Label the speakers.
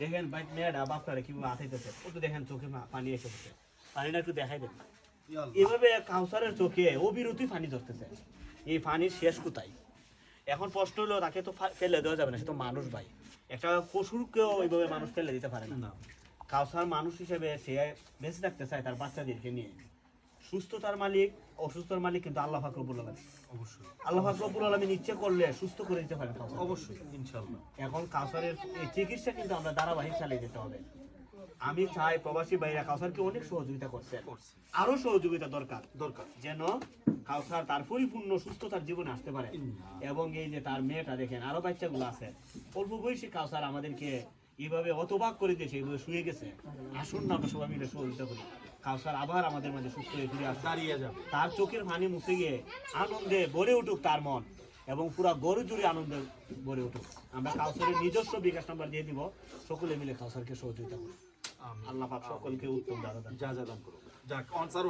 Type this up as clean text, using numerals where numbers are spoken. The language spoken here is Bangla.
Speaker 1: দেখেন ভাই মেয়েটা বাপটারে কিভাবে আঠাইতেছে, ও তো দেখেন চোখে পানি এসে গেছে, পানিটা একটু দেখাই দেন। এভাবে কাউসারের চোখে অবিরতি পানি ধরতেছে, এই পানির শেষ কোথায়? এখন প্রশ্ন হলো তাকে তো ফেলে দেওয়া যাবে না, সে তো মানুষ ভাই, একটা পশুরকেও এইভাবে মানুষ ফেলে দিতে পারে না। কাউসার মানুষ হিসেবে সে বেঁচে থাকতে চায় তার বাচ্চাদেরকে নিয়ে। সুস্থতার মালিক, অসুস্থতার মালিক কিন্তু আল্লাহ পাক রব্বুল আলামিন।
Speaker 2: অবশ্যই
Speaker 1: আল্লাহ পাক রব্বুল আলামিন ইচ্ছে করলে সুস্থ করে দিতে পারেন কাউসার।
Speaker 2: অবশ্যই ইনশাআল্লাহ।
Speaker 1: এখন কাউসারের এই চিকিৎসা কিন্তু আমরা ধারাবাহিক চালিয়ে যেতে হবে। আমি চাই প্রবাসী ভাইরা কাউসারকে অনেক সহযোগিতা করছে, আরো সহযোগিতা দরকার যেন কাউসার তার পরিপূর্ণ সুস্থতার জীবনে আসতে পারে। এবং এই যে তার মেয়েটা দেখেন, আরো বাচ্চাগুলো আছে অল্প বয়সী, কাউসার আমাদেরকে এইভাবে অতবাক করে দিয়েছে, এইভাবে শুয়ে গেছে। আসুন না আমরা সবাই মিলে সহযোগিতা করি, কাউসার আবার আমাদের মাঝে সুস্থ হয়ে ফিরে আসবে,
Speaker 2: দাঁড়িয়ে যাবে।
Speaker 1: তার চোখের পানি মুছে গিয়ে আনন্দে ভরে উঠুক তার মন, এবং পুরা গরু জুড়ে আনন্দে ভরে উঠুক। আমরা কাউসারের নিজস্ব বিকাশ নাম্বার দিয়ে দিব, সকলে মিলে কাউসারকে সহযোগিতা করি। আল্লাহ পাক সকলকে উত্তম দান করুন।
Speaker 2: যা দান করুন। যাক অনসার